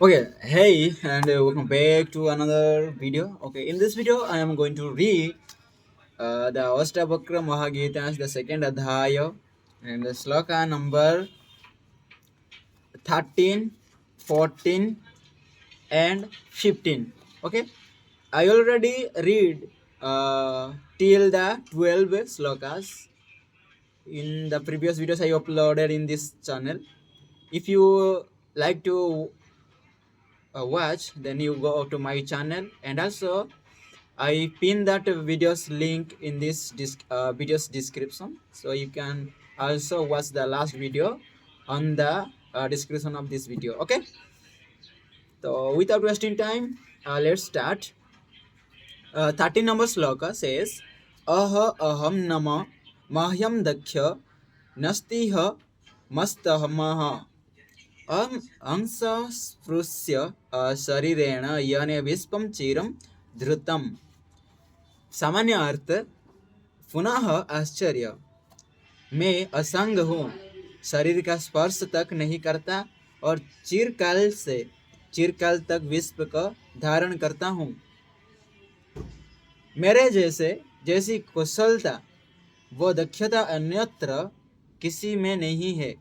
Okay, hey, and welcome back to another video. Okay, in this video, I am going to read the Ashtavakra Mahagita, the second Adhyaya, and the sloka number 13, 14, and 15. Okay, I already read till the 12 slokas in the previous videos I uploaded in this channel. If you like to watch, then you go to my channel, and also I pin that video's link in this video's description, so you can also watch the last video on the description of this video. Okay, so without wasting time, let's start. 13 number sloka says, "Aha aham nama mahyam dakhya nastih mastahamaha अंश स्पृश्य शरीरेण यने विश्वम चिरम धृतम"। सामान्य अर्थ, पुनः आश्चर्य, मैं असंग हूँ, शरीर का स्पर्श तक नहीं करता और चिरकाल तक विश्व का धारण करता हूँ। मेरे जैसी कुशलता वो दक्षता अन्यत्र किसी में नहीं है।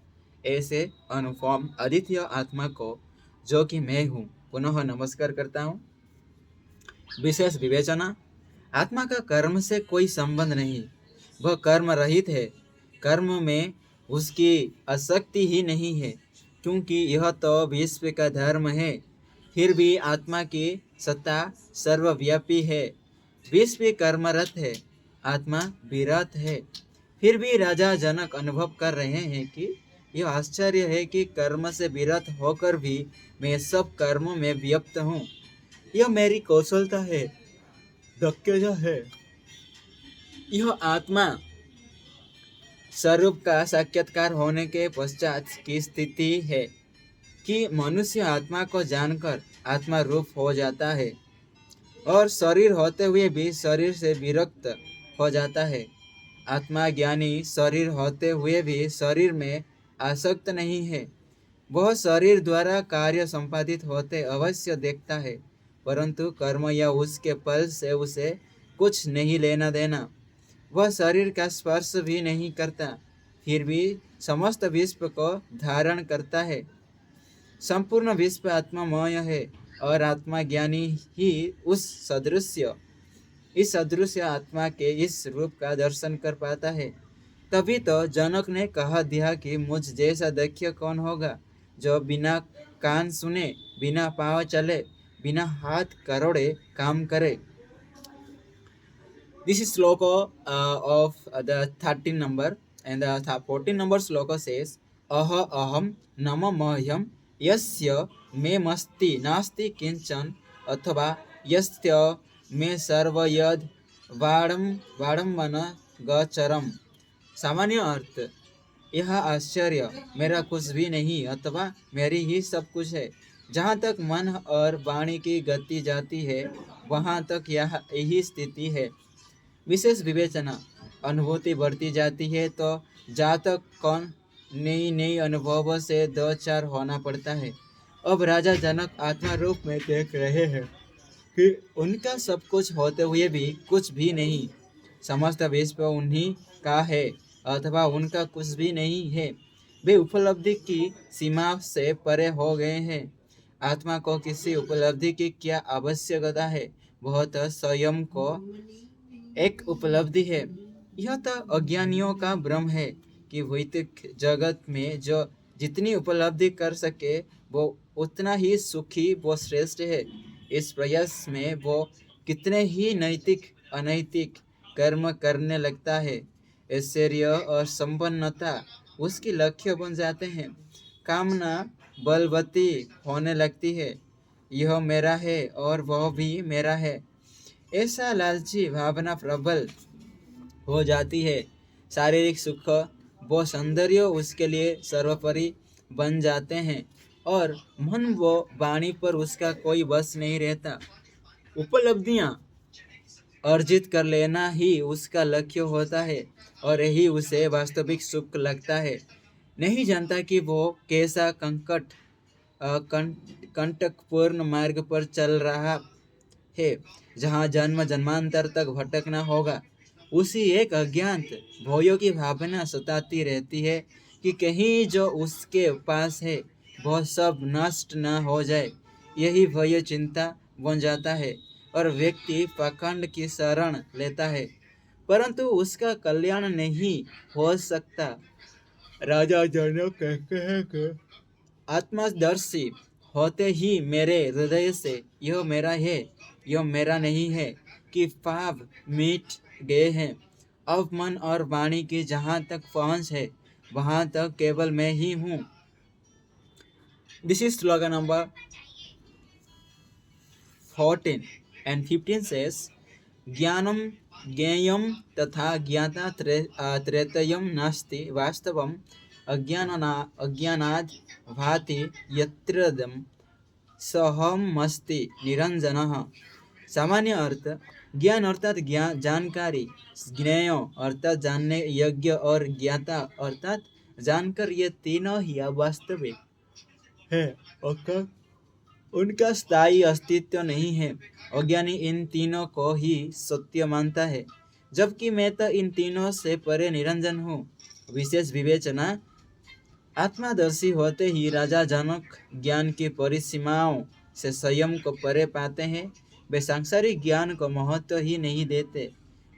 ऐसे अनुपम अद्वितीय आत्मा को, जो कि मैं हूँ, पुनः नमस्कार करता हूँ। विशेष विवेचना, आत्मा का कर्म से कोई संबंध नहीं, वह कर्म रहित है। कर्म में उसकी आसक्ति ही नहीं है, क्योंकि यह तो विश्व का धर्म है। फिर भी आत्मा की सत्ता सर्वव्यापी है। विश्व कर्मरत है, आत्मा विरत है। फिर भी राजा जनक अनुभव कर रहे हैं कि यह आश्चर्य है कि कर्म से विरत होकर भी मैं सब कर्मों में व्याप्त हूँ। यह मेरी कौशलता है, दक्षता है। यह आत्मा स्वरूप का साक्षात्कार होने के पश्चात की स्थिति है कि मनुष्य आत्मा को जानकर आत्मा रूप हो जाता है और शरीर होते हुए भी शरीर से विरक्त हो जाता है। आत्मा ज्ञानी शरीर होते हुए भी शरीर में आसक्त नहीं है। वह शरीर द्वारा कार्य संपादित होते अवश्य देखता है, परंतु कर्म या उसके फल से उसे कुछ नहीं लेना देना। वह शरीर का स्पर्श भी नहीं करता, फिर भी समस्त विश्व को धारण करता है। संपूर्ण विश्व आत्मामय है और आत्मा ज्ञानी ही इस सदृश्य आत्मा के इस रूप का दर्शन कर पाता है। तभी तो जनक ने कहा दिया कि मुझ जैसा दक्ष कौन होगा, जो बिना कान सुने, बिना पाँव चले, बिना हाथ करोड़े काम करे। This is sloka of the 13 number, and the 14 number sloka says, "Aha aham nama mahyam yasya me masti nasti kinchan अथवा यस्य मे सर्वयद वाडम गचरम"। सामान्य अर्थ, यह आश्चर्य, मेरा कुछ भी नहीं अथवा मेरी ही सब कुछ है। जहाँ तक मन और वाणी की गति जाती है, वहाँ तक यही स्थिति है। विशेष विवेचना, अनुभूति बढ़ती जाती है तो जातक कौन नई नई अनुभवों से दो चार होना पड़ता है। अब राजा जनक आत्मा रूप में देख रहे हैं कि उनका सब कुछ होते हुए भी कुछ भी नहीं। समस्त विश्व उन्हीं का है अथवा उनका कुछ भी नहीं है। वे उपलब्धि की सीमा से परे हो गए हैं। आत्मा को किसी उपलब्धि की क्या आवश्यकता है, वह तो स्वयं को एक उपलब्धि है। यह तो अज्ञानियों का भ्रम है कि भौतिक जगत में जो जितनी उपलब्धि कर सके वो उतना ही सुखी व श्रेष्ठ है। इस प्रयास में वो कितने ही नैतिक अनैतिक कर्म करने लगता है। ऐश्वर्य और संपन्नता उसकी लक्ष्य बन जाते हैं। कामना बलवती होने लगती है, यह मेरा है और वह भी मेरा है। ऐसा लालची भावना प्रबल हो जाती है। शारीरिक सुख व सौंदर्य उसके लिए सर्वोपरि बन जाते हैं और मन व वाणी पर उसका कोई बस नहीं रहता। उपलब्धियां अर्जित कर लेना ही उसका लक्ष्य होता है और यही उसे वास्तविक सुख लगता है। नहीं जानता कि वो कैसा कंटकपूर्ण मार्ग पर चल रहा है, जहाँ जन्म जन्मांतर तक भटकना होगा। उसी एक अज्ञात भयों की भावना सताती रहती है कि कहीं जो उसके पास है वह सब नष्ट न हो जाए। यही भय चिंता बन जाता है और व्यक्ति पाखंड की शरण लेता है, परंतु उसका कल्याण नहीं हो सकता। राजा जनक कहते हैं कि आत्मदर्शी होते ही मेरे हृदय से यह मेरा है, यह मेरा नहीं है कि पाप मिट गए हैं। अब मन और वाणी की जहाँ तक पहुँच है वहाँ तक केवल मैं ही हूँ। This is slogan number 14 and 15 says ज्ञानम ज्ञेयम तथा ज्ञाता त्रेतयम नास्ति वास्तवम अज्ञानाद भाति यत्रदम सहमस्ति निरंजनः। सामान्य अर्थ, ज्ञान अर्थात जानकारी, ज्ञेय अर्थात जानने योग्य और ज्ञाता अर्थात जानकर, ये तीनों ही अवास्तविक है और उनका स्थायी अस्तित्व नहीं है। अज्ञानी इन तीनों को ही सत्य मानता है, जबकि मैं तो इन तीनों से परे निरंजन हूँ। विशेष विवेचना, आत्मदर्शी होते ही राजा जनक ज्ञान की परिसीमाओं से संयम को परे पाते हैं। वे सांसारिक ज्ञान को महत्व ही नहीं देते।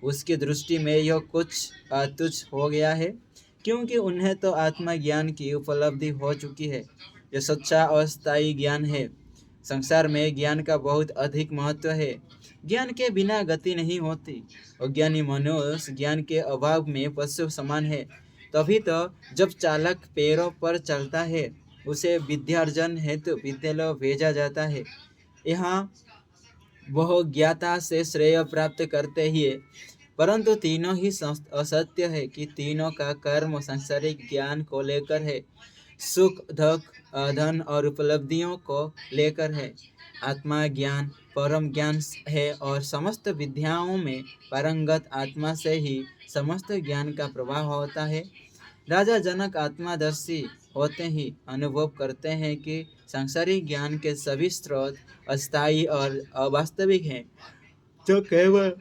उसकी दृष्टि में यह कुछ तुच्छ हो गया है, क्योंकि उन्हें तो आत्मज्ञान की उपलब्धि हो चुकी है। यह सच्चा और स्थायी ज्ञान है। संसार में ज्ञान का बहुत अधिक महत्व है। ज्ञान के बिना गति नहीं होती। अज्ञानी मनुष्य ज्ञान के अभाव में पशु समान है। तभी तो जब चालक पैरों पर चलता है उसे विद्यार्जन हेतु विद्यालय भेजा जाता है। यहाँ वह ज्ञाता से श्रेय प्राप्त करते ही है, परंतु तीनों ही असत्य है कि तीनों का कर्म सांसारिक ज्ञान को लेकर है, सुख धन और उपलब्धियों को लेकर है। आत्मा ज्ञान परम ज्ञान है और समस्त विद्याओं में पारंगत आत्मा से ही समस्त ज्ञान का प्रवाह होता है। राजा जनक आत्मदर्शी होते ही अनुभव करते हैं कि सांसारिक ज्ञान के सभी स्रोत अस्थायी और अवास्तविक हैं, जो केवल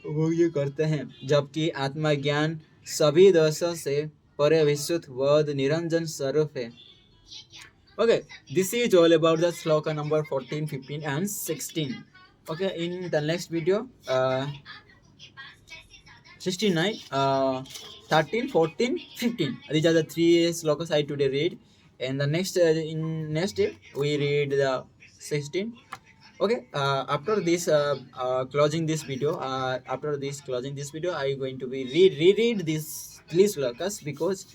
वो ये करते हैं, जबकि आत्मज्ञान सभी दोषों से परे विशुद्ध बोध निरंजन स्वरूप है। Okay, this is all about the sloka number 14, 15 and 16. Okay, in the next video 69, 13, 14, 15. These are the three slokas I today read, and the next in next day we read the 16. Okay, after this closing this video, I am going to be reread these three slokas, because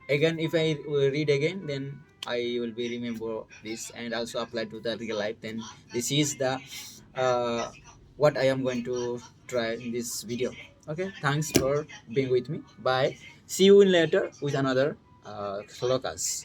again if I read again, then I will be remember this and also apply to the real life. Then this is the what I am going to try in this video. Okay, thanks for being with me. Bye. See you in later with another slokas.